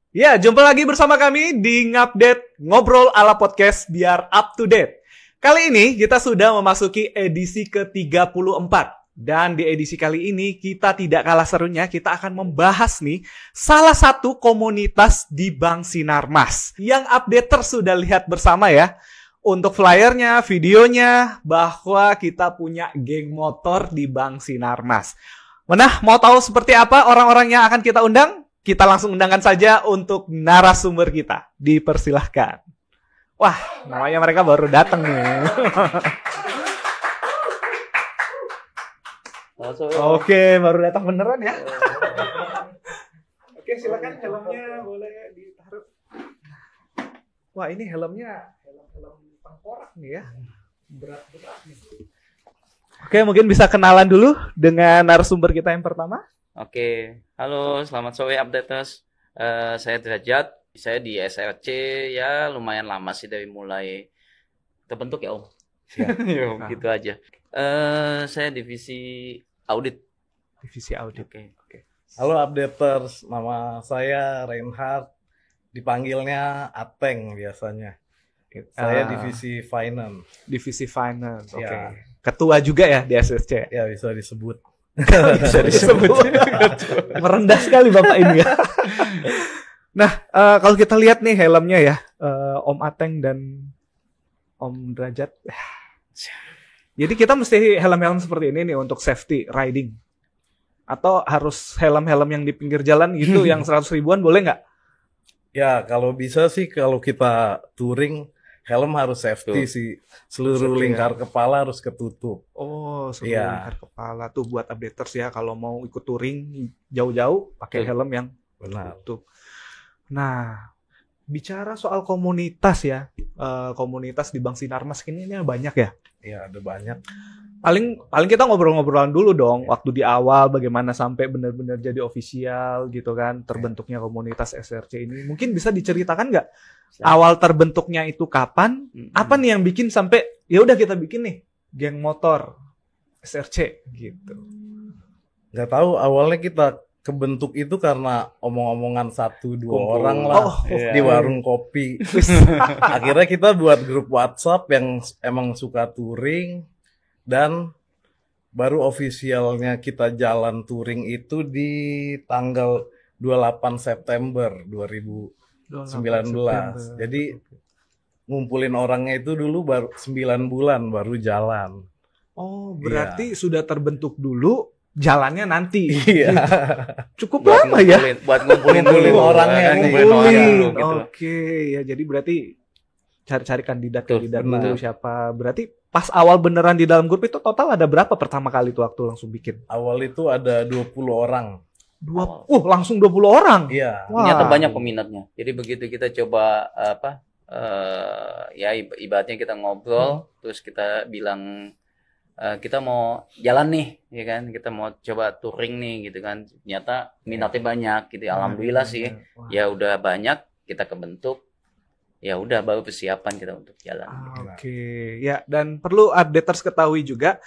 Ya, jumpa lagi bersama kami di Ngupdate, ngobrol ala podcast biar up to date. Kali ini kita sudah memasuki edisi ke-34. Dan di edisi kali ini kita tidak kalah serunya, kita akan membahas nih salah satu komunitas di Bank Sinarmas. Yang updater sudah lihat bersama ya. Untuk flyernya, videonya, bahwa kita punya geng motor di Bank Sinarmas. Nah, mau tahu seperti apa orang-orang yang akan kita undang? Kita langsung undangkan saja untuk narasumber kita. Dipersilahkan. Wah, namanya mereka baru datang nih. Oke, baru datang beneran ya. Oke, silakan helmnya boleh ditaruh. Wah, ini helmnya helm tengkorak nih ya. Berat-berat nih. Oke, mungkin bisa kenalan dulu dengan narasumber kita yang pertama. Oke, halo, selamat sore updaters. Saya Derajat, saya di SRC ya lumayan lama sih dari mulai terbentuk ya Om. Ya, gitu aja. Saya divisi audit. Divisi audit. Oke. Halo updaters, nama saya Reinhard, dipanggilnya Ateng biasanya. Saya divisi finance. Divisi finance, oke. Ya. Ketua juga ya di SSC. Ya bisa disebut. Bisa disebut. Merendah sekali Bapak ini ya. Nah, kalau kita lihat nih helmnya ya, Om Ateng dan Om Derajat. Jadi kita mesti helm-helm seperti ini nih untuk safety riding. Atau harus helm-helm yang di pinggir jalan gitu yang 100 ribuan boleh nggak? Ya kalau bisa sih kalau kita touring helm harus safety sih. Seluruh lingkar kepala harus ketutup. Oh, seluruh lingkar kepala tuh buat updaters ya kalau mau ikut touring jauh-jauh pakai helm yang tertutup. Nah, bicara soal komunitas ya, komunitas di Bank Sinarmas ini banyak ya? Iya, ada banyak. Paling kita ngobrol-ngobrolan dulu dong waktu di awal bagaimana sampai benar-benar jadi official gitu kan terbentuknya komunitas SRC ini. Mungkin bisa diceritakan nggak awal terbentuknya itu kapan? Apa nih yang bikin sampai ya udah kita bikin nih geng motor SRC gitu. Nggak tahu awalnya kita kebentuk itu karena omong-omongan 1-2 orang lah di warung kopi. Akhirnya kita buat grup WhatsApp yang emang suka touring. Dan baru ofisialnya kita jalan touring itu di tanggal 28 September 2019. Jadi ngumpulin orangnya itu dulu baru 9 bulan baru jalan. Oh, berarti sudah terbentuk dulu, jalannya nanti. Iya. Cukup lama ya. Buat ngumpulin dulu orangnya. Gitu. Oke, ya jadi berarti cari-cari kandidat-kandidat itu siapa. Berarti pas awal beneran di dalam grup itu total ada berapa pertama kali tuh waktu langsung bikin? Awal itu ada 20 orang. Langsung 20 orang? Iya. Ternyata banyak peminatnya. Jadi begitu kita coba ya ibaratnya kita ngobrol, terus kita bilang kita mau jalan nih, ya kan? Kita mau coba touring nih gitu kan. Ternyata minatnya banyak gitu. Alhamdulillah sih. Ya udah banyak kita kebentuk. Ya udah baru persiapan kita untuk jalan. Oke. Ya, dan perlu updaters ketahui juga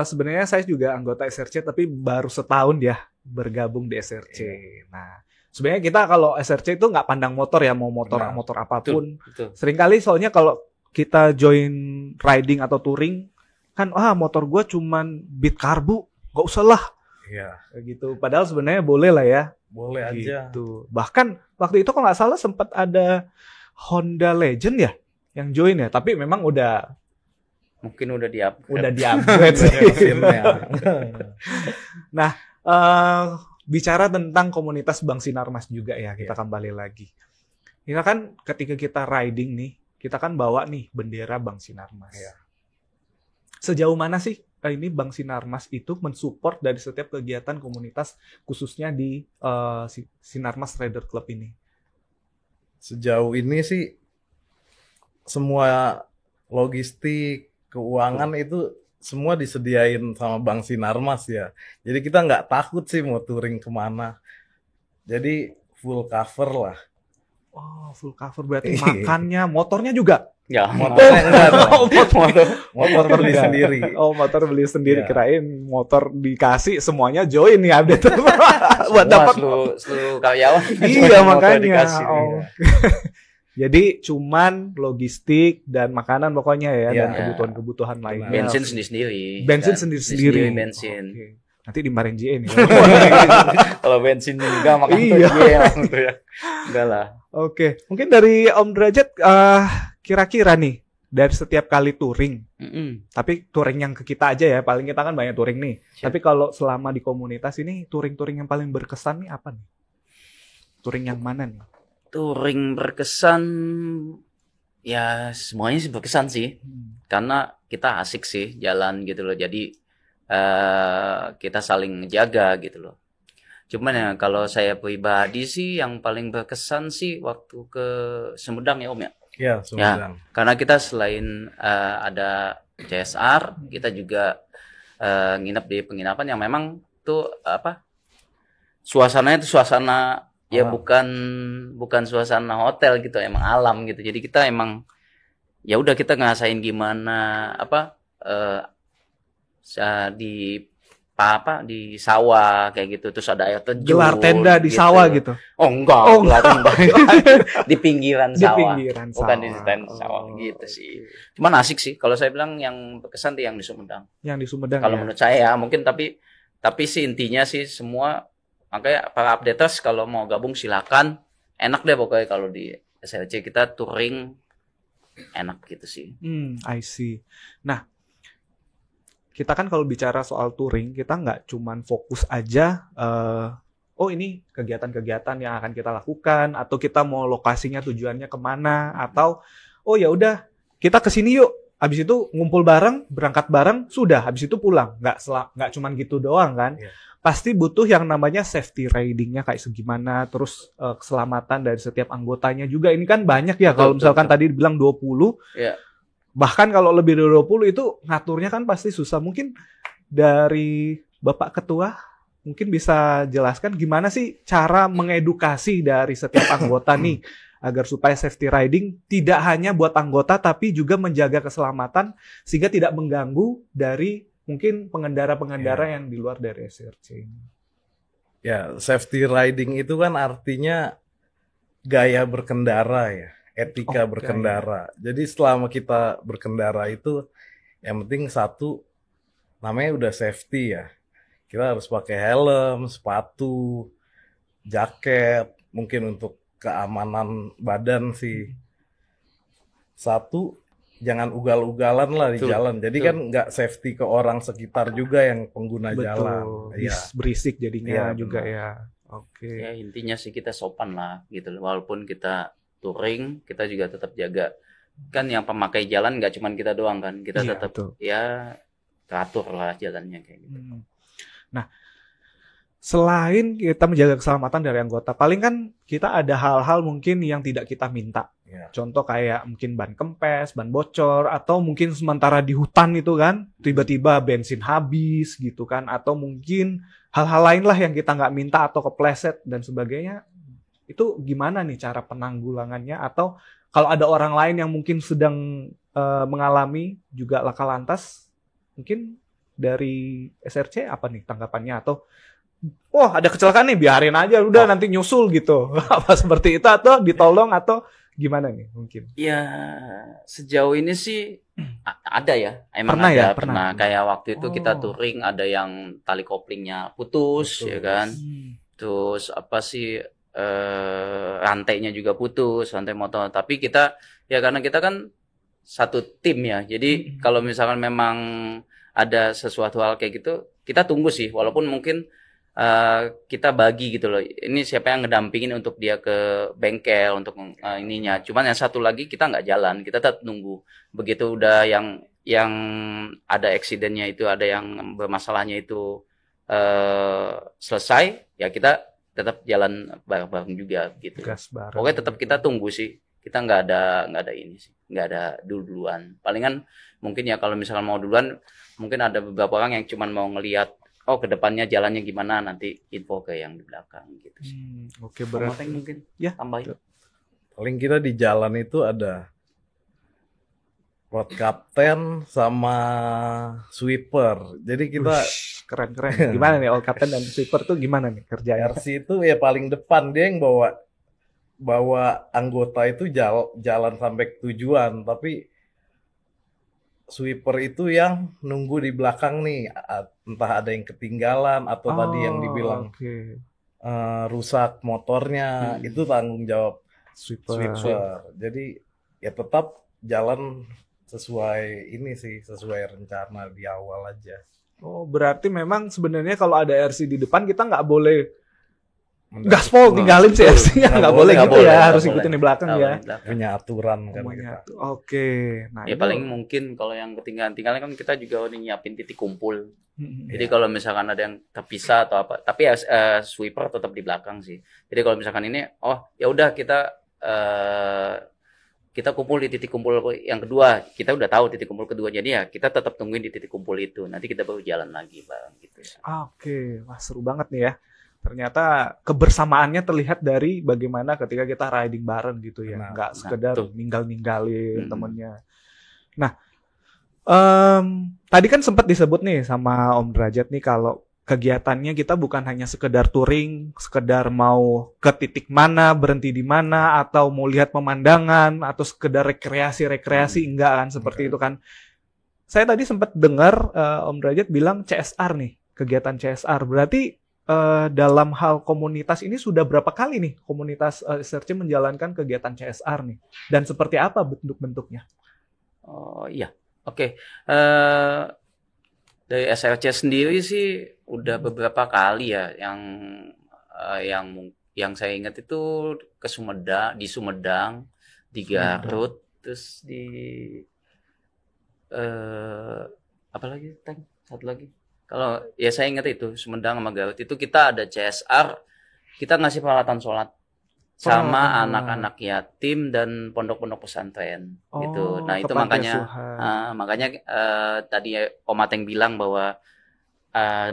sebenarnya saya juga anggota SRC tapi baru setahun ya bergabung di SRC. Nah, sebenarnya kita kalau SRC itu nggak pandang motor ya, mau motor apapun. Betul. Seringkali soalnya kalau kita join riding atau touring kan motor gue cuman beat karbu, nggak usah lah. Iya. Gitu. Padahal sebenarnya boleh lah ya. Boleh aja. Gitu. Bahkan waktu itu kalau nggak salah sempat ada Honda Legend ya yang join ya, tapi memang mungkin udah di-upgrade sih. Nah, bicara tentang komunitas Bank Sinarmas juga ya, kita kembali lagi. Kita kan ketika kita riding nih, kita kan bawa nih bendera Bank Sinarmas. Ya. Sejauh mana sih ini Bank Sinarmas itu mensupport dari setiap kegiatan komunitas khususnya di Sinarmas Rider Club ini? Sejauh ini sih semua logistik, keuangan itu semua disediain sama Bank Sinarmas ya. Jadi kita nggak takut sih mau touring kemana. Jadi full cover lah. Oh, full cover berarti makannya, motornya juga? Ya, Motornya enggak dong. Motor beli enggak. sendiri. Oh, motor beli sendiri. Iya. Kirain motor dikasih semuanya join nih update buat semua dapat. seluruh karyawan. Iya, motor makanya. dikasih. Oh. Jadi cuman logistik dan makanan pokoknya ya, Iya. dan kebutuhan-kebutuhan lainnya. Bensin sendiri-sendiri. Bensin kan? sendiri-sendiri. Bensin. Oke. Nanti dimarahin JE nih. Kalau bensin enggak makan Iya. tuh dia gitu ya. Enggak lah. Oke, mungkin dari Om Derajat kira-kira nih dari setiap kali touring, tapi touring yang ke kita aja ya, paling kita kan banyak touring nih. Siap. Tapi kalau selama di komunitas ini touring-touring yang paling berkesan nih apa nih? Touring yang mana nih? Touring berkesan ya semuanya sih berkesan sih. Karena kita asik sih jalan gitu loh. Jadi kita saling ngejaga gitu loh. Cuman ya kalau saya pribadi sih yang paling berkesan sih waktu ke Sumedang ya Om ya. Iya, Sumedang. Karena kita selain ada CSR, kita juga nginep di penginapan yang memang tuh apa? Suasananya tuh suasana ya bukan suasana hotel gitu, emang alam gitu. Jadi kita emang ya udah kita ngerasain gimana apa di sawah kayak gitu, terus ada air terjun, Gelar tenda di gitu. sawah gitu. Oh enggak, Oh, gelar tenda di pinggiran Di sawah, pinggiran bukan sawah. di stand sawah Oh, gitu sih. Cuman asik sih, kalau saya bilang yang berkesan tuh yang di Sumedang. Yang di Sumedang Kalau ya. menurut saya ya, mungkin tapi sih intinya sih semua, makanya para updaters kalau mau gabung silakan, enak deh pokoknya kalau di SLC kita touring enak gitu sih. I see. Nah, kita kan kalau bicara soal touring, kita nggak cuman fokus aja, oh ini kegiatan-kegiatan yang akan kita lakukan, atau kita mau lokasinya tujuannya kemana, atau oh ya udah kita kesini yuk, habis itu ngumpul bareng, berangkat bareng, sudah, habis itu pulang. Nggak cuman gitu doang kan. Iya. Pasti butuh yang namanya safety riding-nya kayak segimana, terus keselamatan dari setiap anggotanya juga. Ini kan banyak ya, kalau Betul, misalkan betul. tadi dibilang 20, Iya. bahkan kalau lebih dari 20 itu ngaturnya kan pasti susah. Mungkin dari Bapak Ketua mungkin bisa jelaskan gimana sih cara mengedukasi dari setiap anggota nih agar supaya safety riding tidak hanya buat anggota tapi juga menjaga keselamatan sehingga tidak mengganggu dari mungkin pengendara-pengendara yang di luar dari SRC. Ya, safety riding itu kan artinya gaya berkendara ya, etika Oh, berkendara. Jadi selama kita berkendara itu yang penting satu, namanya udah safety ya. Kita harus pakai helm, sepatu, jaket, mungkin untuk keamanan badan sih. Satu, jangan ugal-ugalan lah di Betul, jalan. Jadi betul. kan nggak safety ke orang sekitar juga yang pengguna jalan. Betul. Iya. Berisik jadinya Iya, juga benar. ya. Oke. Ya intinya sih kita sopan lah gitu loh. Walaupun kita touring, kita juga tetap jaga. Kan yang pemakai jalan nggak cuman kita doang kan. Kita Iya, tetap betul. ya teratur lah jalannya kayak gitu. Nah, selain kita menjaga keselamatan dari anggota, paling kan kita ada hal-hal mungkin yang tidak kita minta. Iya. Contoh kayak mungkin ban kempes, ban bocor, atau mungkin sementara di hutan itu kan, tiba-tiba bensin habis gitu kan, atau mungkin hal-hal lain lah yang kita nggak minta atau kepleset dan sebagainya. Itu gimana nih cara penanggulangannya? Atau kalau ada orang lain yang mungkin sedang mengalami juga laka lantas, mungkin dari SRC apa nih tanggapannya? Atau wah ada kecelakaan nih biarin aja udah nanti nyusul gitu. Apa seperti itu atau ditolong atau gimana nih mungkin? Ya sejauh ini sih ada ya. Emang Pernah ada, ya? pernah. Kayak waktu itu kita Oh. touring ada yang tali koplingnya putus, ya kan. Terus apa sih rantainya juga putus, rantai motor. Tapi kita ya karena kita kan satu tim ya. Jadi kalau misalkan memang ada sesuatu hal kayak gitu, kita tunggu sih. Walaupun mungkin kita bagi gitu loh. Ini siapa yang ngedampingin untuk dia ke bengkel untuk ininya. Cuman yang satu lagi kita nggak jalan, kita tetap nunggu. Begitu udah yang ada accident-nya itu, ada yang bermasalahnya itu selesai, ya kita tetap jalan bareng-bareng juga gitu. Gas bareng. Pokoknya tetap kita tunggu sih. Kita nggak ada ini sih, nggak ada duluan. Palingan mungkin ya kalau misalkan mau duluan, mungkin ada beberapa orang yang cuman mau ngelihat, oh kedepannya jalannya gimana, nanti info ke yang di belakang gitu sih. Oke, berarti Mungkin Ya, tambahin. Paling kita di jalan itu ada road captain sama sweeper. Jadi kita keren. Gimana nih old captain dan sweeper tuh gimana nih kerjanya? RC itu ya paling depan, dia yang bawa anggota itu jalan sampai ke tujuan, tapi sweeper itu yang nunggu di belakang nih, entah ada yang ketinggalan atau tadi yang dibilang rusak motornya, itu tanggung jawab sweeper. Jadi ya tetap jalan sesuai rencana di awal aja. Oh, berarti memang sebenarnya kalau ada RC di depan kita nggak boleh gaspol tinggalin si RC-nya, nggak boleh gitu ya, harus ikutin di belakang ya. Punya aturan kan kita. Oke. Nah, ya paling mungkin kalau yang ketinggalan kan kita juga udah nyiapin titik kumpul. Jadi kalau misalkan ada yang terpisah atau apa, tapi ya sweeper tetap di belakang sih. Jadi kalau misalkan ini, ya udah kita kumpul di titik kumpul yang kedua, kita udah tahu titik kumpul kedua, jadi ya kita tetap tungguin di titik kumpul itu, nanti kita baru jalan lagi bareng gitu. Oke, wah seru banget nih ya. Ternyata kebersamaannya terlihat dari bagaimana ketika kita riding bareng gitu ya, nggak sekedar ninggalin temennya. Nah, tadi kan sempat disebut nih sama Om Derajat nih kalau kegiatannya kita bukan hanya sekedar touring, sekedar mau ke titik mana, berhenti di mana, atau mau lihat pemandangan, atau sekedar rekreasi, enggak kan, seperti itu kan. Saya tadi sempat dengar Om Derajat bilang CSR nih, kegiatan CSR. Berarti dalam hal komunitas ini sudah berapa kali nih komunitas SRC menjalankan kegiatan CSR nih? Dan seperti apa bentuk-bentuknya? Oh iya, oke. Dari SRC sendiri sih udah beberapa kali ya yang saya ingat itu di Sumedang, di Garut, terus di apa lagi satu lagi. Kalau ya saya ingat itu Sumedang sama Garut itu kita ada CSR, kita ngasih peralatan sholat sama anak-anak yatim dan pondok-pondok pesantren gitu. Nah itu makanya tadi Om Ateng bilang bahwa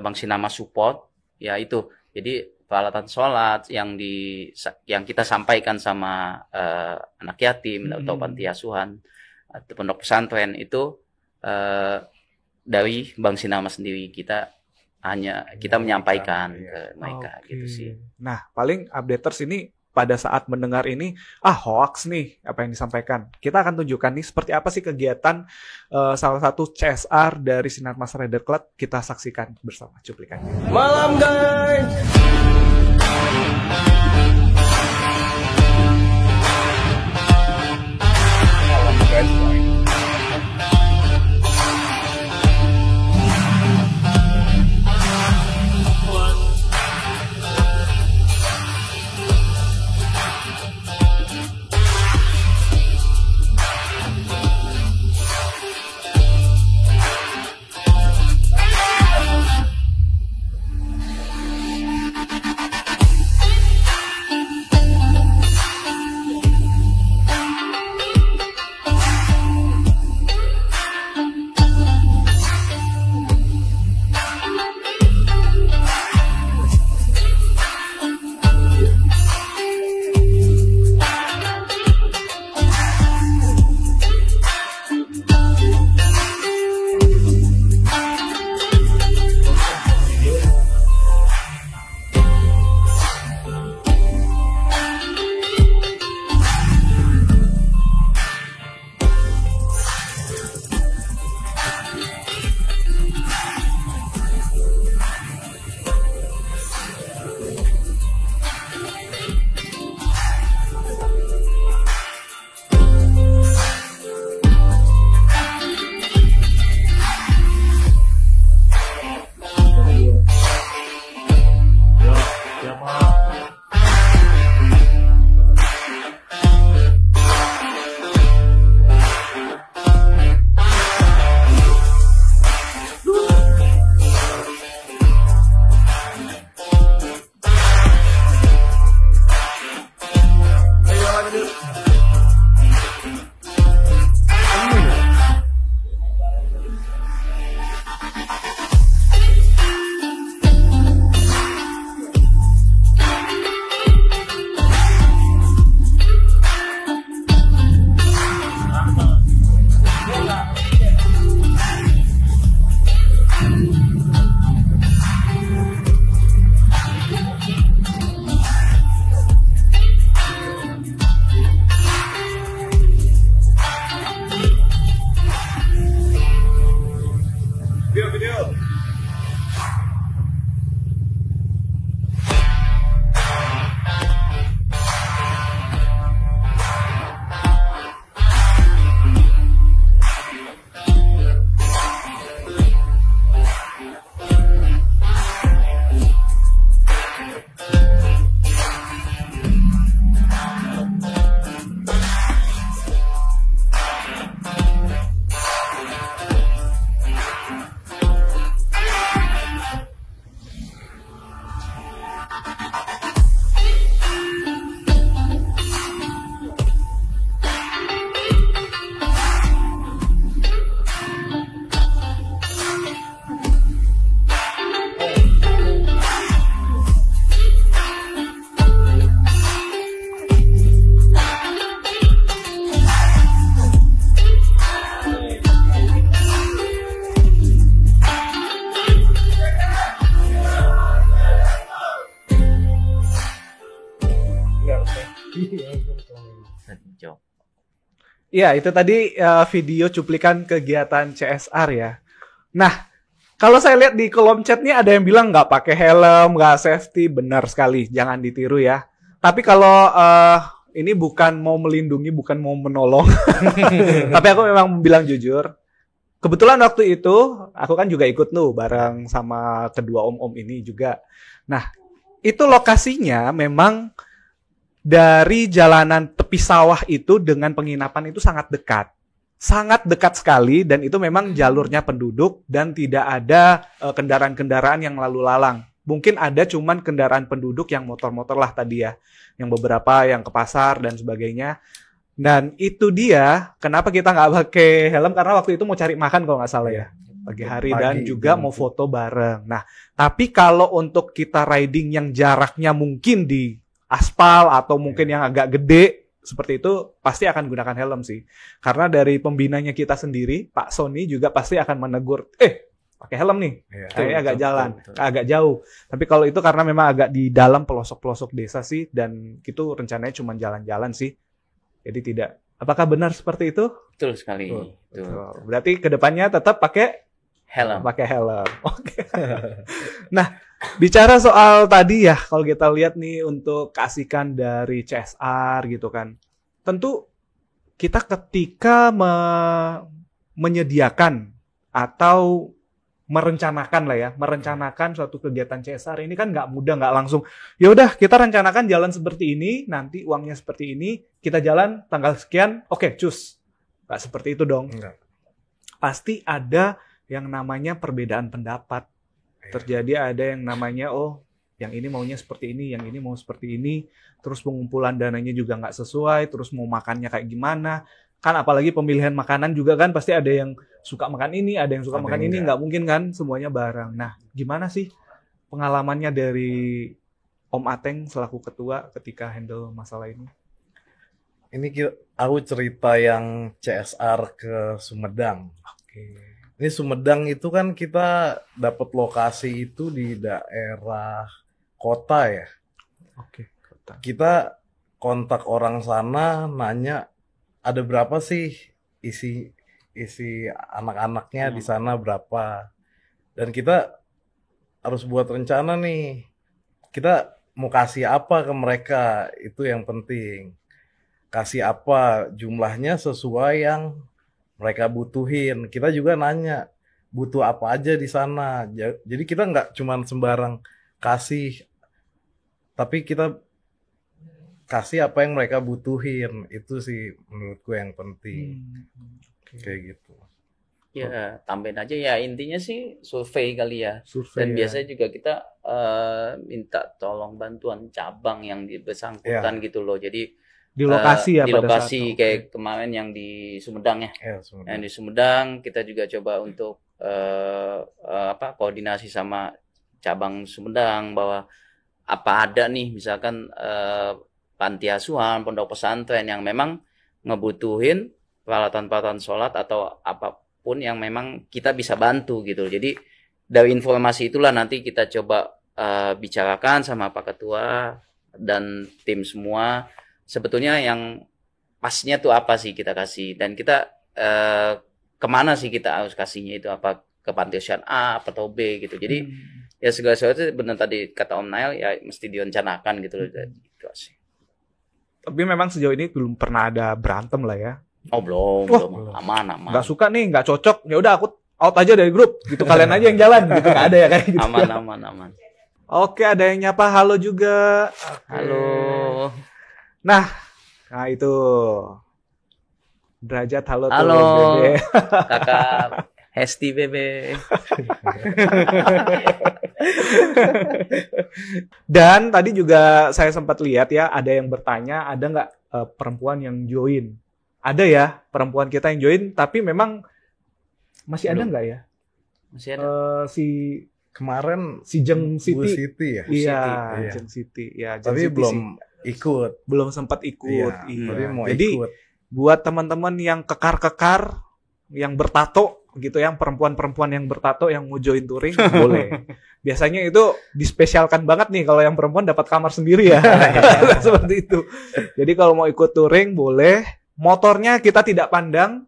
Bang Sinama support ya itu. Jadi peralatan sholat yang kita sampaikan sama anak yatim atau panti asuhan atau pondok pesantren itu dari Bang Sinama sendiri kita menyampaikan ke mereka gitu sih. Nah paling updaters ini pada saat mendengar ini, hoax nih apa yang disampaikan. Kita akan tunjukkan nih seperti apa sih kegiatan salah satu CSR dari Sinarmas Rider Club. Kita saksikan bersama cuplikannya. Malam guys. Jok. Iya, itu tadi video cuplikan kegiatan CSR ya. Nah, kalau saya lihat di kolom chat nih ada yang bilang nggak pakai helm, nggak safety, benar sekali, jangan ditiru ya. Tapi kalau ini bukan mau melindungi, bukan mau menolong, tapi aku memang bilang jujur. Kebetulan waktu itu aku kan juga ikut tuh bareng sama kedua om-om ini juga. Nah, itu lokasinya memang dari jalanan tepi sawah itu dengan penginapan itu sangat dekat. Sangat dekat sekali dan itu memang jalurnya penduduk dan tidak ada kendaraan-kendaraan yang lalu lalang. Mungkin ada cuman kendaraan penduduk yang motor-motor lah tadi ya. Yang beberapa yang ke pasar dan sebagainya. Dan itu dia kenapa kita nggak pakai helm, karena waktu itu mau cari makan kalau nggak salah ya. Pagi hari dan juga mau foto bareng. Nah, tapi kalau untuk kita riding yang jaraknya mungkin di aspal atau mungkin yang agak gede seperti itu, pasti akan gunakan helm sih. Karena dari pembinanya kita sendiri, Pak Sony juga pasti akan menegur, pakai helm nih, kayaknya agak jalan, agak jauh. Tapi kalau itu karena memang agak di dalam pelosok-pelosok desa sih, dan itu rencananya cuma jalan-jalan sih. Jadi tidak. Apakah benar seperti itu? Betul sekali. Betul. Berarti kedepannya tetap pakai helm. Pakai helm. Oke. Nah, bicara soal tadi ya, kalau kita lihat nih untuk keasikan dari CSR gitu kan. Tentu kita ketika menyediakan atau merencanakan suatu kegiatan CSR ini kan nggak mudah, nggak langsung. Ya udah kita rencanakan jalan seperti ini, nanti uangnya seperti ini, kita jalan tanggal sekian, oke, cus. Nggak seperti itu dong. Enggak. Pasti ada yang namanya perbedaan pendapat. Terjadi ada yang namanya, yang ini maunya seperti ini, yang ini mau seperti ini, terus pengumpulan dananya juga nggak sesuai, terus mau makannya kayak gimana. Kan apalagi pemilihan makanan juga kan pasti ada yang suka makan ini, ada yang suka makan ini, nggak mungkin kan semuanya bareng. Nah, gimana sih pengalamannya dari Om Ateng selaku ketua ketika handle masalah ini? Ini aku cerita yang CSR ke Sumedang. Oke. Ini Sumedang itu kan kita dapat lokasi itu di daerah kota ya. Oke, kota. Kita kontak orang sana, nanya ada berapa sih isi anak-anaknya di sana berapa. Dan kita harus buat rencana nih. Kita mau kasih apa ke mereka, itu yang penting. Kasih apa, jumlahnya sesuai yang mereka butuhin. Kita juga nanya, butuh apa aja di sana. Jadi kita nggak cuma sembarang kasih, tapi kita kasih apa yang mereka butuhin. Itu sih menurutku yang penting. Kayak gitu. Ya, tambahin aja ya, intinya sih survei kali ya. Survei, Dan ya. biasanya juga kita minta tolong bantuan cabang yang bersangkutan gitu loh. Jadi Di lokasi ya di pada lokasi saat itu. kayak kemarin yang di Sumedang ya. Sumedang. Yang di Sumedang kita juga coba untuk koordinasi sama cabang Sumedang bahwa apa ada nih misalkan panti asuhan, pondok pesantren yang memang ngebutuhin peralatan-peralatan sholat atau apapun yang memang kita bisa bantu gitu. Jadi dari informasi itulah nanti kita coba bicarakan sama Pak Ketua dan tim semua. Sebetulnya yang pasnya tuh apa sih kita kasih, dan kita kemana sih kita harus kasihnya, itu apa ke panti asuhan A atau B gitu. Jadi ya segala sesuatu benar tadi kata Om Nail ya mesti direncanakan gitu loh. Gitu sih. Tapi memang sejauh ini belum pernah ada berantem lah ya. Oh belum. Aman. Nggak suka nih, nggak cocok. Ya udah aku out aja dari grup. Gitu kalian aja yang jalan. Gitu nggak ada ya kayak gitu. Aman. Oke, ada yang nyapa halo juga. Oke. Halo. Nah itu Derajat halo. Halo. Bebe. Kakak Hesti Bebe. Dan tadi juga saya sempat lihat ya, ada yang bertanya, ada nggak perempuan yang join? Ada ya, perempuan kita yang join, tapi memang masih ada nggak ya? Masih ada. Kemarin Si Jeng Bu Siti. Siti ya. Iya, Iya. Jeng Siti. Ya, Jeng Tapi Siti belum sih. ikut. Belum sempat ikut. Iya, tapi mau Jadi ikut. buat teman-teman yang kekar-kekar, yang bertato, gitu, yang perempuan-perempuan yang bertato yang mau join touring boleh. Biasanya itu dispesialkan banget nih kalau yang perempuan dapat kamar sendiri ya. Seperti itu. Jadi kalau mau ikut touring boleh. Motornya kita tidak pandang.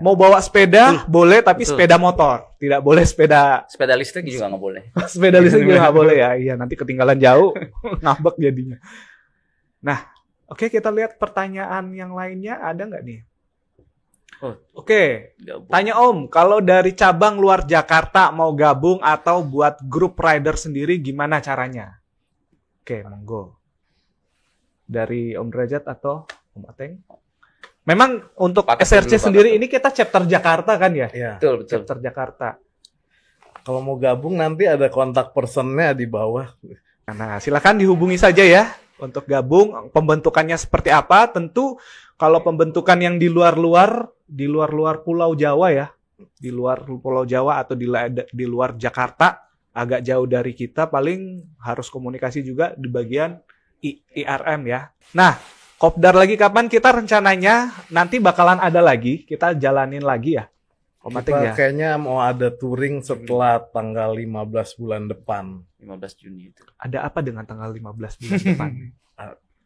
Mau bawa sepeda boleh, tapi sepeda motor. Tidak boleh sepeda listrik juga nggak boleh. Sepeda listrik juga nggak boleh ya. Iya, nanti ketinggalan jauh ngambek jadinya. Nah, oke, kita lihat pertanyaan yang lainnya ada nggak nih? Oke, tanya Om, kalau dari cabang luar Jakarta mau gabung atau buat grup rider sendiri gimana caranya? Oke, monggo. Dari Om Derajat atau Om Ateng? Memang untuk SRC sendiri ini kita chapter Jakarta kan ya? Iya. Betul. Chapter Jakarta. Kalau mau gabung nanti ada kontak personnya di bawah. Nah, silakan dihubungi saja ya untuk gabung. Pembentukannya seperti apa? Tentu kalau pembentukan yang di luar Pulau Jawa ya, di luar Pulau Jawa atau di luar Jakarta, agak jauh dari kita, paling harus komunikasi juga di bagian IRM ya. Nah, kopdar lagi kapan kita rencananya? Nanti bakalan ada lagi, kita jalanin lagi ya. Kita kayaknya mau ada touring setelah tanggal 15 bulan depan. 15 Juni itu. Ada apa dengan tanggal 15 bulan depan?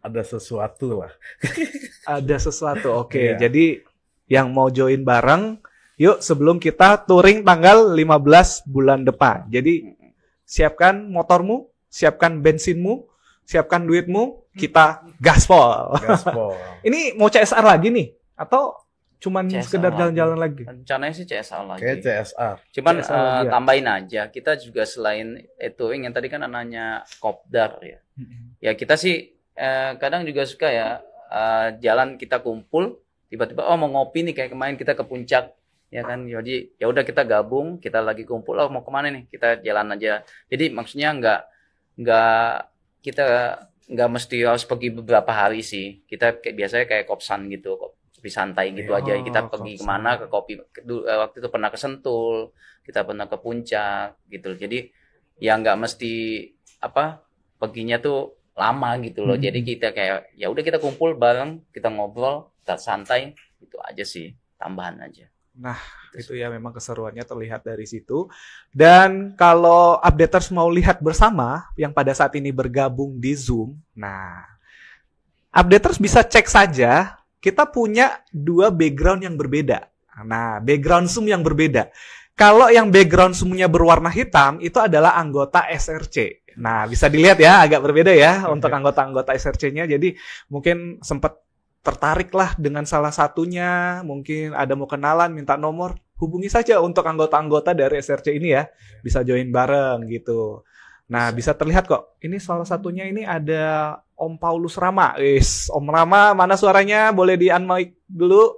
Ada sesuatu lah. Ada sesuatu, oke. Jadi yang mau join bareng, yuk sebelum kita touring tanggal 15 bulan depan. Jadi siapkan motormu, siapkan bensinmu, siapkan duitmu, kita gaspol. Ini mau CSR lagi nih? Atau cuman CSR sekedar jalan-jalan lagi? Rencananya sih CSR lagi. Kayak CSR. Cuman tambahin aja, kita juga selain touring yang tadi kan anaknya kopdar ya. Ya kita sih kadang juga suka ya jalan kita kumpul, tiba-tiba mau ngopi nih kayak kemarin kita ke puncak ya kan. Jadi ya udah kita gabung, kita lagi kumpul, mau kemana nih? Kita jalan aja. Jadi maksudnya kita nggak mesti harus pergi beberapa hari sih. Kita biasanya kayak kopsan gitu, kopi santai gitu aja. Kita pergi kemana, ke kopi. Waktu itu pernah ke Sentul, kita pernah ke puncak gitu. Jadi ya nggak mesti perginya tuh lama gitu loh. Jadi kita kayak ya udah kita kumpul bareng, kita ngobrol, kita santai, itu aja sih, tambahan aja. Nah, itu ya memang keseruannya terlihat dari situ. Dan kalau updaters mau lihat bersama yang pada saat ini bergabung di Zoom, nah, updaters bisa cek saja, kita punya dua background yang berbeda. Nah, background Zoom yang berbeda. Kalau yang background Zoom-nya berwarna hitam, itu adalah anggota SRC. Nah, bisa dilihat ya, agak berbeda ya untuk anggota-anggota SRC-nya. Jadi, mungkin sempat tertarik lah dengan salah satunya, mungkin ada mau kenalan, minta nomor, hubungi saja untuk anggota-anggota dari SRC ini ya. Bisa join bareng gitu. Nah, bisa terlihat kok. Ini salah satunya ini ada Om Paulus Rama. Om Rama, mana suaranya? Boleh di-unmic dulu?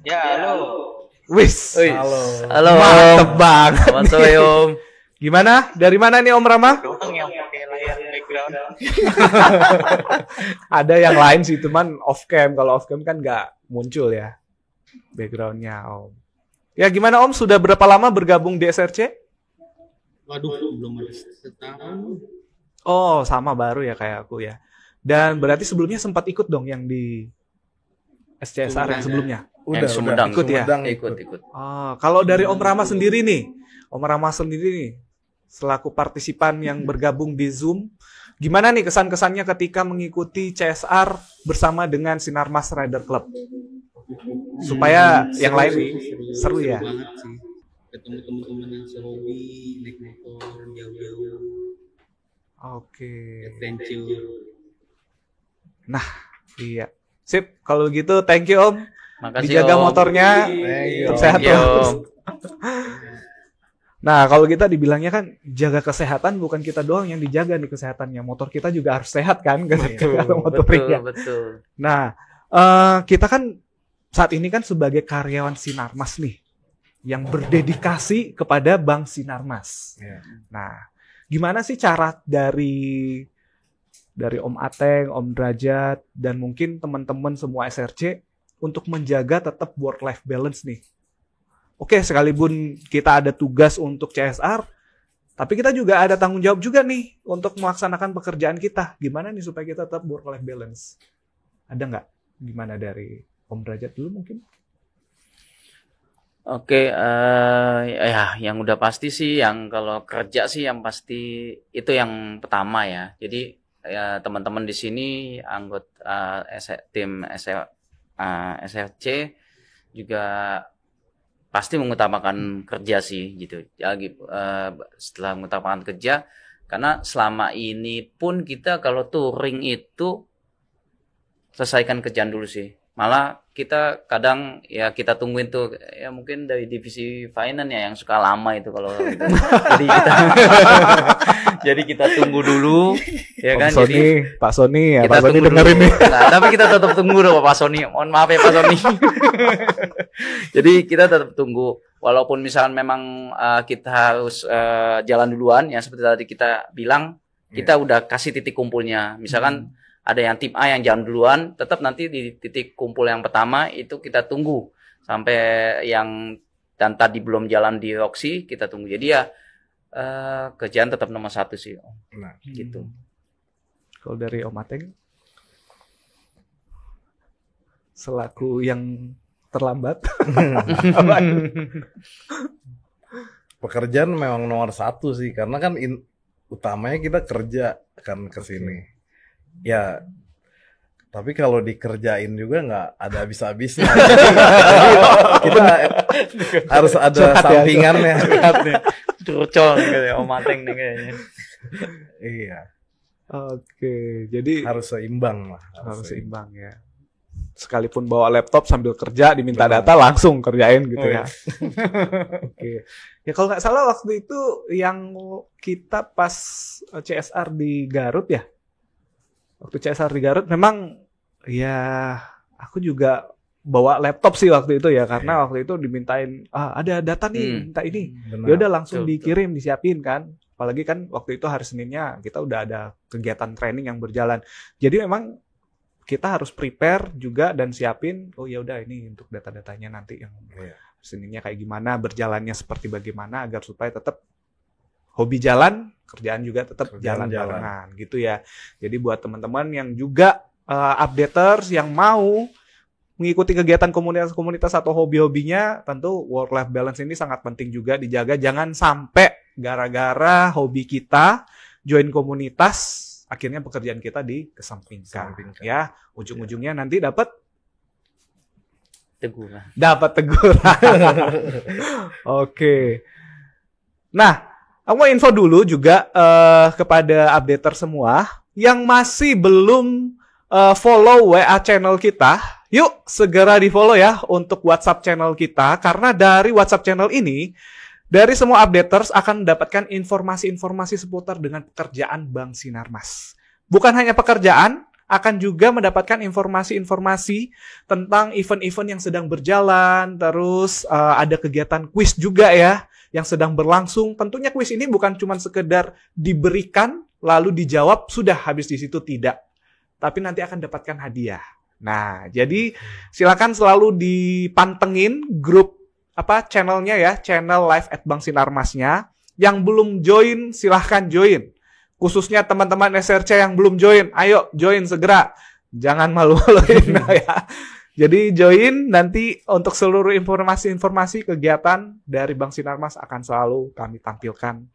Ya, halo. Halo. Halo. Mantep banget. Selamat sore, Om. Gimana? Dari mana nih Om Rama? Yang pakai layar background. Ada yang lain sih, teman off cam. Kalau off cam kan nggak muncul ya backgroundnya Om. Ya gimana Om? Sudah berapa lama bergabung di SRC? Waduh, belum ada setahun. Oh, sama baru ya kayak aku ya. Dan berarti sebelumnya sempat ikut dong yang di SCSR yang sebelumnya? Udah Sumedang. Ikut ya? Ikut. Oh, kalau dari Om Rama sendiri nih, selaku partisipan yang bergabung di Zoom, gimana nih kesan-kesannya ketika mengikuti CSR bersama dengan Sinarmas Rider Club? Supaya yang lain seru ya? Banget sih. Ketemu teman-teman yang sehobi, naik motor jauh-jauh. Oke. Adventure. Nah, iya. Sip, kalau gitu thank you Om. Makasih, Dijaga Om. motornya, tetap sehat terus. Nah, kalau kita dibilangnya kan jaga kesehatan, bukan kita doang yang dijaga nih kesehatannya. Motor kita juga harus sehat kan, motornya. Betul. Nah, kita kan saat ini kan sebagai karyawan Sinarmas nih, yang berdedikasi kepada Bank Sinarmas. Yeah. Nah, gimana sih cara dari Om Ateng, Om Derajat, dan mungkin teman-teman semua SRC untuk menjaga tetap work-life balance nih? Oke, sekalipun kita ada tugas untuk CSR, tapi kita juga ada tanggung jawab juga nih untuk melaksanakan pekerjaan kita. Gimana nih supaya kita tetap work-life balance? Ada nggak? Gimana dari Om Derajat dulu mungkin? Oke, ya yang udah pasti sih, yang kalau kerja sih yang pasti itu yang pertama ya. Jadi ya teman-teman di sini anggota tim SFC juga pasti mengutamakan kerja sih gitu. Jadi setelah mengutamakan kerja, karena selama ini pun kita kalau touring itu selesaikan kerjaan dulu sih. Malah kita kadang ya kita tungguin tuh ya mungkin dari divisi finance ya yang suka lama itu kalau gitu. Jadi kita jadi kita tunggu dulu ya kan. Jadi Pak Sony ya, kita Pak Sony tunggu dengerin dulu. nih. Nah, tapi kita tetap tunggu dong Pak Sony. Mohon maaf ya Pak Sony. Jadi kita tetap tunggu walaupun misalkan memang kita harus jalan duluan ya seperti tadi kita bilang kita udah kasih titik kumpulnya. Misalkan ada yang tim A yang jalan duluan, tetap nanti di titik kumpul yang pertama itu kita tunggu sampai yang dan tadi belum jalan di Roxy kita tunggu. Jadi ya kerjaan tetap nomor 1 sih. Nah, Gitu. Kalau dari Om Ateng, selaku yang terlambat, pekerjaan memang nomor 1 sih, karena kan utamanya kita kerja kan ke sini. Ya, tapi kalau dikerjain juga nggak ada habis-habisnya. Jadi kita harus ada sampingannya. Curcol nih kayak Om Ateng nih kayaknya. Iya, Oke, jadi harus seimbang lah. harus seimbang ya. Sekalipun bawa laptop sambil kerja diminta data langsung kerjain gitu ya. Oke. Ya kalau nggak salah waktu itu yang kita pas CSR di Garut ya. Waktu CSR di Garut memang ya aku juga bawa laptop sih waktu itu ya karena waktu itu dimintain ada data nih minta ini. Ya udah langsung dikirim disiapin kan. Apalagi kan waktu itu hari Seninnya kita udah ada kegiatan training yang berjalan. Jadi memang kita harus prepare juga dan siapin ya udah ini untuk data-datanya nanti yang Seninnya kayak gimana, berjalannya seperti bagaimana agar supaya tetap hobi jalan, kerjaan juga tetap jalan barengan gitu ya. Jadi buat teman-teman yang juga updaters yang mau mengikuti kegiatan komunitas-komunitas atau hobi-hobinya, tentu work-life balance ini sangat penting juga dijaga. Jangan sampai gara-gara hobi kita join komunitas, akhirnya pekerjaan kita dikesampingkan. Ya, ujung-ujungnya nanti dapat teguran. Oke. Nah, aku mau info dulu juga kepada updater semua yang masih belum follow WA channel kita. Yuk, segera di-follow ya untuk WhatsApp channel kita. Karena dari WhatsApp channel ini, dari semua updaters akan mendapatkan informasi-informasi seputar dengan pekerjaan Bank Sinarmas. Bukan hanya pekerjaan, akan juga mendapatkan informasi-informasi tentang event-event yang sedang berjalan. Terus ada kegiatan kuis juga ya, yang sedang berlangsung. Tentunya kuis ini bukan cuma sekedar diberikan, lalu dijawab, sudah habis di situ, tidak. Tapi nanti akan dapatkan hadiah. Nah, jadi silakan selalu dipantengin grup channelnya ya, channel live at Bank Sinarmasnya. Yang belum join, silahkan join. Khususnya teman-teman SRC yang belum join, ayo join segera. Jangan malu-maluin ya. Jadi join, nanti untuk seluruh informasi-informasi kegiatan dari Bank Sinarmas akan selalu kami tampilkan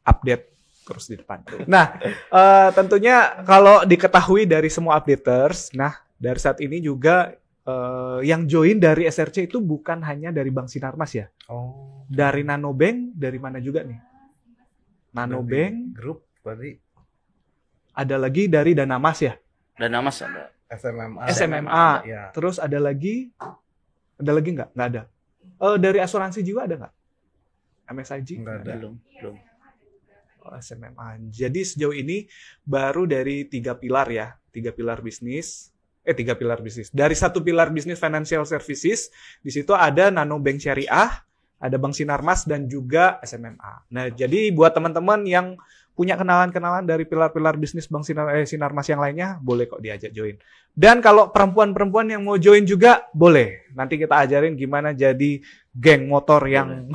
update terus di depan. Nah, tentunya kalau diketahui dari semua updaters, dari saat ini juga yang join dari SRC itu bukan hanya dari Bank Sinarmas ya. Dari Nanobank, dari mana juga nih? Nanobank, grup tadi. Ada lagi dari Danamas ya? Danamas ada. SMMA. Ya. Terus ada lagi nggak? Nggak ada. Dari asuransi jiwa ada nggak? MSIG? Nggak ada. Belum. SMMA. Jadi sejauh ini baru dari 3 pilar ya. 3 pilar bisnis. Dari 1 pilar bisnis financial services, di situ ada Nanobank Syariah, ada Bank Sinarmas, dan juga SMMA. Nah, jadi buat teman-teman yang punya kenalan-kenalan dari pilar-pilar bisnis Bank Sinarmas yang lainnya, boleh kok diajak join. Dan kalau perempuan-perempuan yang mau join juga, boleh. Nanti kita ajarin gimana jadi geng motor yang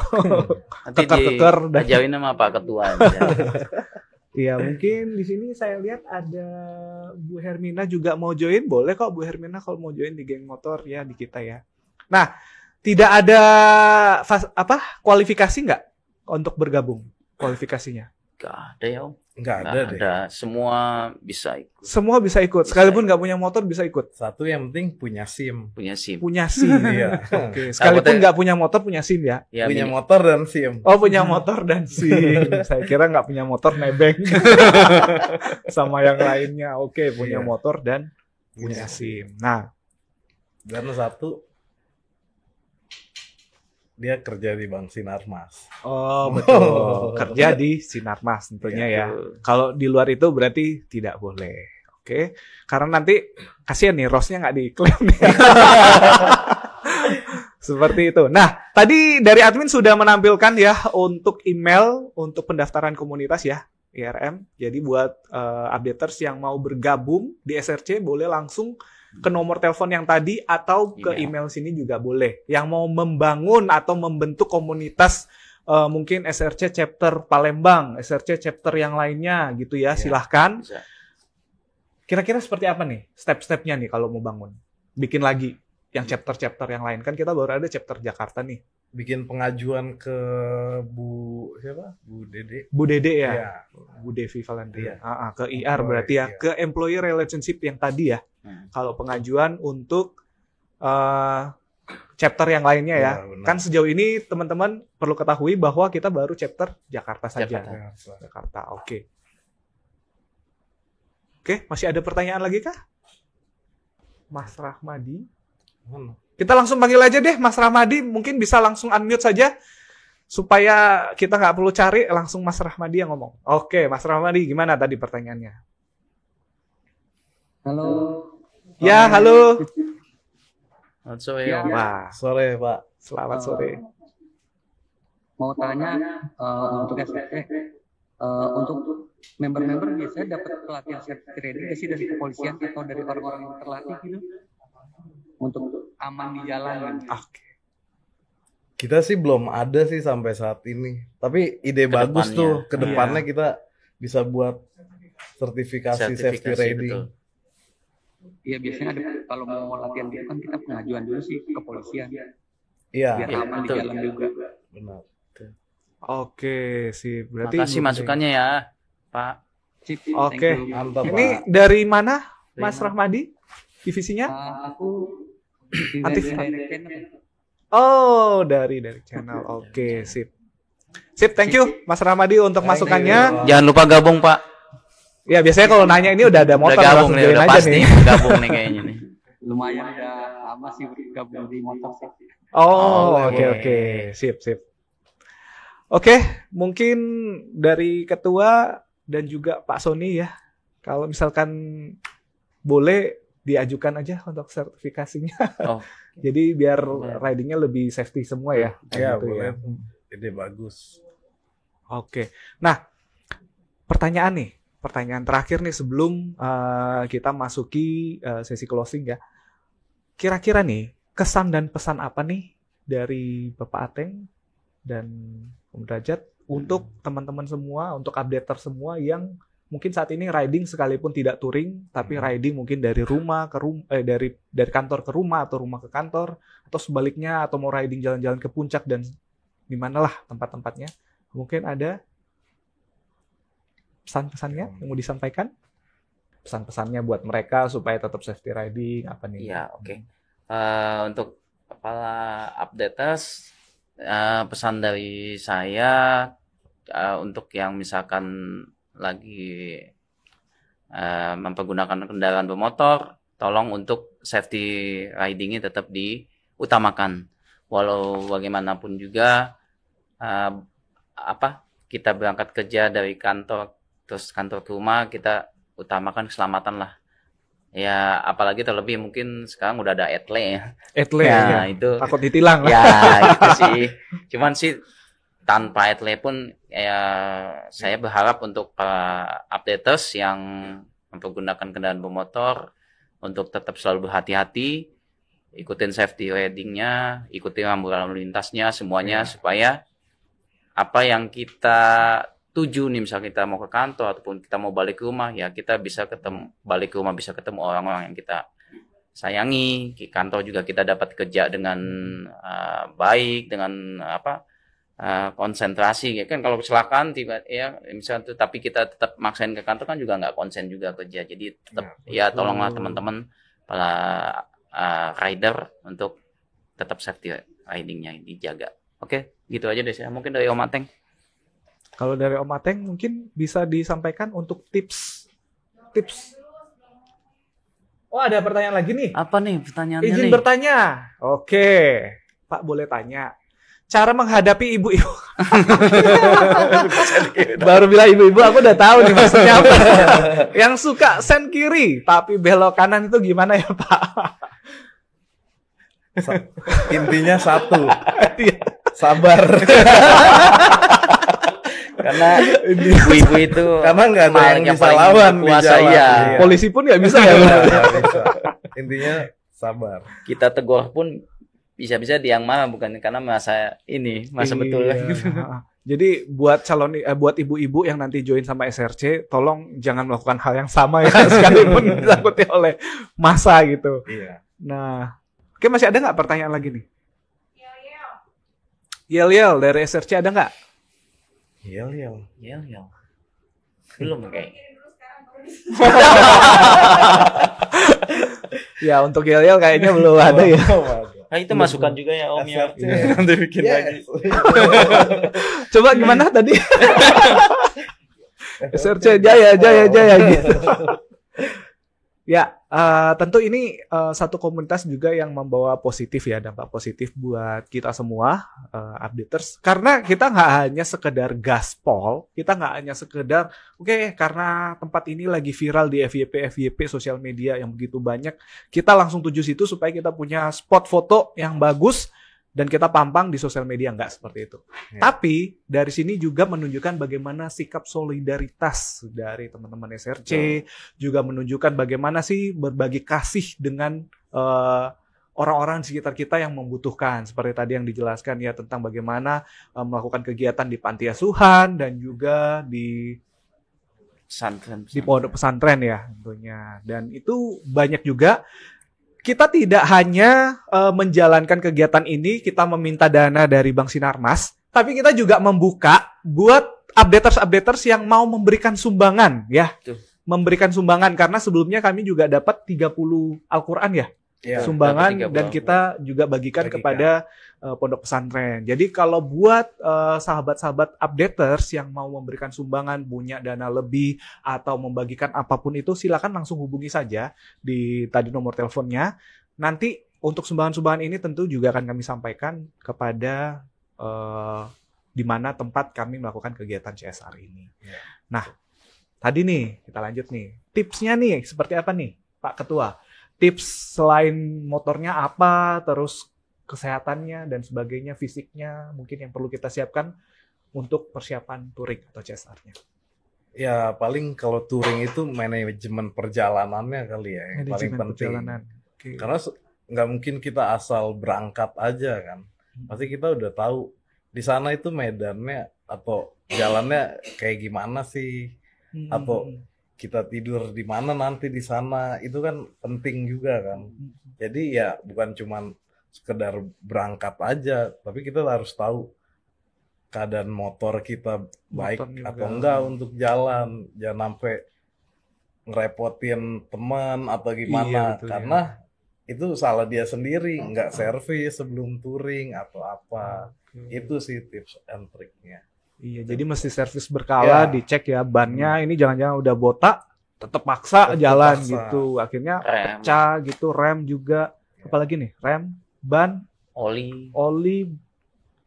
Nanti keker-keker. diajarin sama Pak Ketua. Iya, mungkin di sini saya lihat ada Bu Hermina juga mau join. Boleh kok Bu Hermina kalau mau join di geng motor ya di kita ya. Nah, Tidak ada kualifikasi nggak untuk bergabung? Kualifikasinya? Gak ada ya Om. Nggak ada Nggak deh. ada. Semua bisa ikut. Semua bisa ikut, sekalipun nggak punya motor bisa ikut. Satu yang penting punya SIM. Punya SIM. Punya SIM. Iya. Oke, sekalipun nggak punya motor punya SIM ya. Ya, Punya motor dan SIM. Oh, punya motor dan SIM. Saya kira nggak punya motor nebeng. Sama yang lainnya. Oke, punya Iya. motor dan punya SIM. Nah, Dan satu dia kerja di Bank Sinarmas. oh betul. Kerja di Sinarmas tentunya ya. Kalau di luar itu berarti tidak boleh. Oke. Karena nanti kasihan nih Rosnya nggak diklaim nih. Seperti itu. Nah, tadi dari admin sudah menampilkan ya untuk email untuk pendaftaran komunitas ya, IRM. Jadi buat updaters yang mau bergabung di SRC boleh langsung ke nomor telepon yang tadi atau ke email sini juga boleh. Yang mau membangun atau membentuk komunitas mungkin SRC chapter Palembang, SRC chapter yang lainnya gitu ya, silahkan. Bisa. Kira-kira seperti apa nih step-stepnya nih kalau mau bangun? Bikin lagi yang chapter-chapter yang lain. Kan kita baru ada chapter Jakarta nih. Bikin pengajuan ke Bu siapa? Bu Dede. Bu Dede ya? Iya. Bu Devi Valentri. Iya. Ke IR berarti ya. Iya. Ke employee relationship yang tadi ya. Kalau pengajuan untuk chapter yang lainnya ya. Iya, benar. Kan sejauh ini teman-teman perlu ketahui bahwa kita baru chapter Jakarta saja. Jakarta. Oke. Oke, masih ada pertanyaan lagi kah? Mas Rahmadi. Mana? Kita langsung panggil aja deh Mas Rahmadi. Mungkin bisa langsung unmute saja. Supaya kita nggak perlu cari, langsung Mas Rahmadi yang ngomong. Oke, Mas Rahmadi, gimana tadi pertanyaannya? Halo. Ya, halo. Selamat sore Ya. Om. Wah, Sore, Pak. selamat sore. Mau tanya untuk SPT, untuk member-member biasanya dapat pelatihan safety riding nggak sih dari kepolisian atau dari orang-orang yang terlatih gitu untuk aman di jalan? Oke. Kita sih belum ada sih sampai saat ini. Tapi ide bagus tuh. Kedepannya kita bisa buat sertifikasi safety riding. betul. Iya biasanya ada kalau mau latihan gitu kan kita pengajuan dulu sih ke kepolisian Iya, biar Iya, aman di betul. jalan juga. benar. Oke, sih. Berarti Makasih masukannya ya, Pak. Sip, Oke. thank you. Mantap, Ini Pak. dari mana, Mas Dari mana? Rahmadi? Divisinya? Aku di Aktif. direct channel. Oh, dari channel. Oke, sip. Sip, thank you Mas Rahmadi untuk Thank masukannya. you. Jangan lupa gabung, Pak. Ya, biasanya kalau nanya ini udah ada motor, Udah langsung gabung nih, join udah aja pasti nih. gabung nih kayaknya nih. Lumayan udah lama sih gabung di motor sih. Oh, Oke. oke. Sip. Oke, mungkin dari ketua dan juga Pak Sony ya. Kalau misalkan boleh diajukan aja untuk sertifikasinya. Oh. Jadi biar ridingnya lebih safety semua ya. Iya, Gitu boleh. ya. Ide bagus. Oke. Nah, pertanyaan terakhir nih sebelum kita masuki sesi closing ya. Kira-kira nih kesan dan pesan apa nih dari Bapak Ateng dan Om Derajat untuk teman-teman semua, untuk updater semua yang mungkin saat ini riding sekalipun tidak touring, tapi riding mungkin dari rumah ke dari kantor ke rumah atau rumah ke kantor atau sebaliknya atau mau riding jalan-jalan ke puncak dan di manalah tempat-tempatnya. Mungkin ada pesan-pesannya yang mau disampaikan? Pesan-pesannya buat mereka supaya tetap safety riding apa nih? Iya, oke. Untuk kepala updaters, pesan dari saya untuk yang misalkan lagi mempergunakan kendaraan bermotor, tolong untuk safety riding-nya tetap diutamakan. Walau bagaimanapun juga kita berangkat kerja dari kantor terus kantor ke rumah, kita utamakan keselamatan lah. Ya, apalagi terlebih mungkin sekarang udah ada etle ya. Etle Ya, ya. itu. Takut ditilang lah. Ya, gitu sih. Cuman sih tanpa etle pun ya saya berharap untuk para updaters yang mempergunakan kendaraan bermotor untuk tetap selalu berhati-hati, ikutin safety riding-nya, ikutin rambu lalu lintasnya semuanya supaya apa yang kita tuju nih, misal kita mau ke kantor ataupun kita mau balik ke rumah, ya kita bisa balik ke rumah bisa ketemu orang-orang yang kita sayangi. Di kantor juga kita dapat kerja dengan baik, dengan konsentrasi. Ya kan kalau kecelakaan misalnya tuh, tapi kita tetap maksain ke kantor kan juga nggak konsen juga kerja. Jadi tetap tolonglah teman-teman para rider untuk tetap safety ridingnya dijaga. Oke, gitu aja deh. Mungkin dari Om Ateng. Kalau dari Om Ateng mungkin bisa disampaikan untuk tips. Oh, ada pertanyaan lagi nih. Apa nih pertanyaannya Izin nih? bertanya. Oke, Pak boleh tanya. Cara menghadapi ibu-ibu. Baru bilang ibu-ibu, aku udah tahu nih maksudnya apa. Yang suka sen kiri, tapi belok kanan itu gimana ya Pak? Intinya satu, sabar. Karena ibu-ibu itu Karena nggak ada yang bisa paling lawan di berkuasa, jalan. iya. Iya. Polisi pun nggak bisa ya. Nggak bisa. Intinya sabar. Kita tegur pun bisa-bisa dia yang marah, bukan karena masa betul Iya. gitu. Jadi buat ibu-ibu yang nanti join sama SRC, tolong jangan melakukan hal yang sama ya, sekalipun ditakuti oleh masa gitu. Iya. Nah, oke, masih ada nggak pertanyaan lagi nih? Yel dari SRC ada nggak? Iya. Yel. Belum kayak. Ya untuk Yel kayaknya belum ada ya. Nah, itu masukan juga ya Om ya. SRC. Nanti bikin lagi. Coba gimana tadi? SRC Jaya gitu. Ya, tentu ini satu komunitas juga yang membawa positif ya, dampak positif buat kita semua updaters. Karena kita nggak hanya sekedar gaspol, kita nggak hanya sekedar karena tempat ini lagi viral di FYP sosial media yang begitu banyak, kita langsung tuju situ supaya kita punya spot foto yang bagus dan kita pampang di sosial media, nggak seperti itu. Ya. Tapi dari sini juga menunjukkan bagaimana sikap solidaritas dari teman-teman SRC, juga menunjukkan bagaimana sih berbagi kasih dengan orang-orang di sekitar kita yang membutuhkan. Seperti tadi yang dijelaskan ya tentang bagaimana melakukan kegiatan di panti asuhan dan juga di pondok pesantren ya tentunya. Dan itu banyak juga. Kita tidak hanya menjalankan kegiatan ini, kita meminta dana dari Bank Sinarmas, tapi kita juga membuka buat updaters yang mau memberikan sumbangan ya. Memberikan sumbangan karena sebelumnya kami juga dapat 30 Al-Qur'an ya. Sumbangan dan kita juga bagikan kepada pondok pesantren. Jadi kalau buat sahabat-sahabat updaters yang mau memberikan sumbangan, punya dana lebih atau membagikan apapun itu, silakan langsung hubungi saja di tadi nomor teleponnya. Nanti untuk sumbangan-sumbangan ini tentu juga akan kami sampaikan kepada di mana tempat kami melakukan kegiatan CSR ini. Nah, tadi nih kita lanjut nih. Tipsnya nih seperti apa nih, Pak Ketua? Tips selain motornya apa, terus kesehatannya dan sebagainya, fisiknya mungkin yang perlu kita siapkan untuk persiapan touring atau CSR-nya. Ya paling kalau touring itu manajemen perjalanannya kali ya yang paling penting. Okay. Karena nggak mungkin kita asal berangkat aja kan. Pasti kita udah tahu di sana itu medannya atau jalannya kayak gimana sih, atau kita tidur di mana nanti di sana, itu kan penting juga kan. Jadi ya bukan cuman sekedar berangkat aja, tapi kita harus tahu keadaan motor kita baik atau enggak untuk jalan. Jangan sampai ngerepotin teman atau gimana, betul, karena itu salah dia sendiri, nggak servis sebelum touring atau apa. Itu sih tips and triknya. Iya, jadi mesti servis berkala, dicek ya bannya ini jangan-jangan udah botak, tetap paksa jalan gitu. Akhirnya pecah gitu, rem juga. Apalagi nih, rem, ban, oli,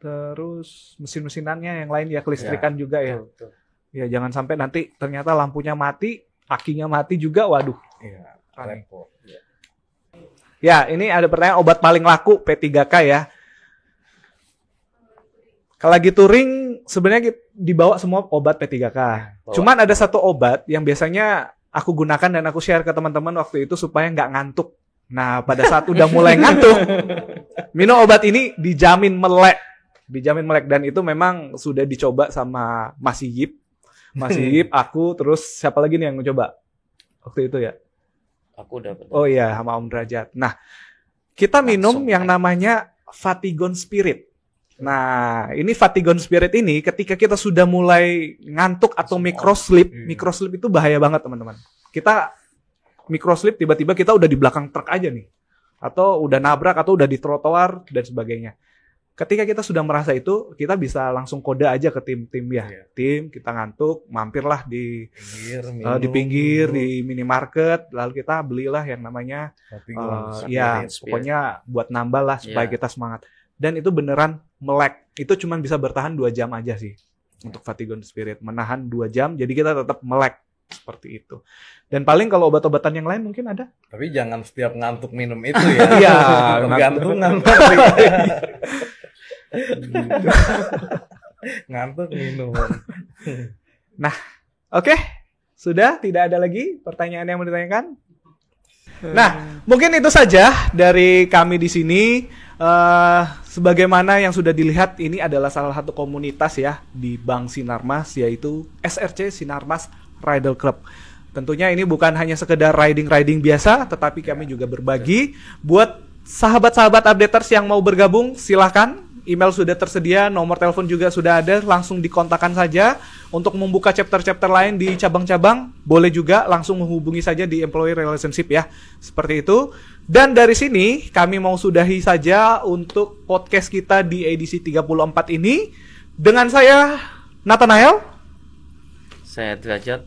terus mesin-mesinannya yang lain ya, kelistrikan juga ya. Betul. Ya jangan sampai nanti ternyata lampunya mati, akinya mati juga, waduh. Iya, repot. Ya, ini ada pertanyaan obat paling laku P3K ya. Kalau lagi touring sebenarnya dibawa semua obat P3K. Cuman ada satu obat yang biasanya aku gunakan dan aku share ke teman-teman waktu itu supaya nggak ngantuk. Nah, pada saat udah mulai ngantuk, minum obat ini dijamin melek. Dijamin melek, dan itu memang sudah dicoba sama Mas Yip, aku, terus siapa lagi nih yang mencoba waktu itu ya? Aku udah pernah. Oh iya, sama Om Derajat. Nah, kita minum Langsung yang namanya Vatigon Spirit. Nah, ini Vatigon Spirit ini ketika kita sudah mulai ngantuk atau microsleep itu bahaya banget teman-teman. Kita microsleep tiba-tiba kita udah di belakang truk aja nih. Atau udah nabrak atau udah di trotoar dan sebagainya. Ketika kita sudah merasa itu, kita bisa langsung kode aja ke tim ya. Iya. Tim, kita ngantuk, mampirlah di pinggir, di minimarket, lalu kita belilah yang namanya ya pokoknya buat nambah lah supaya kita semangat. Dan itu beneran melek. Itu cuma bisa bertahan 2 jam aja sih untuk Vatigon Spirit, menahan 2 jam. Jadi kita tetap melek seperti itu. Dan paling kalau obat-obatan yang lain mungkin ada. Tapi jangan setiap ngantuk minum itu ya. Iya, gantungan. Ngantuk minum. Nah, oke. Sudah tidak ada lagi pertanyaan yang mau ditanyakan? Nah, mungkin itu saja dari kami di sini. Sebagaimana yang sudah dilihat, ini adalah salah satu komunitas ya di Bank Sinarmas, yaitu SRC Sinarmas Rider Club. Tentunya ini bukan hanya sekedar riding biasa, tetapi kami juga berbagi. Buat sahabat-sahabat updaters yang mau bergabung, silahkan. Email sudah tersedia, nomor telepon juga sudah ada, langsung dikontakkan saja. Untuk membuka chapter-chapter lain di cabang-cabang, boleh juga langsung menghubungi saja di Employee Relationship ya. Seperti itu. Dan dari sini, kami mau sudahi saja untuk podcast kita di edisi 34 ini. Dengan saya, Nathanael. Saya Derajat.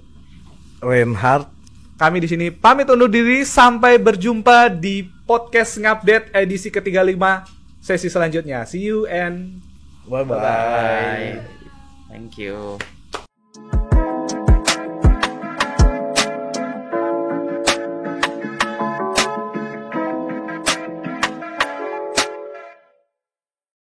Reinhard. Kami di sini pamit undur diri, sampai berjumpa di podcast Ngupdate edisi ke-35 sesi selanjutnya. See you and Bye-bye. Bye. Thank you.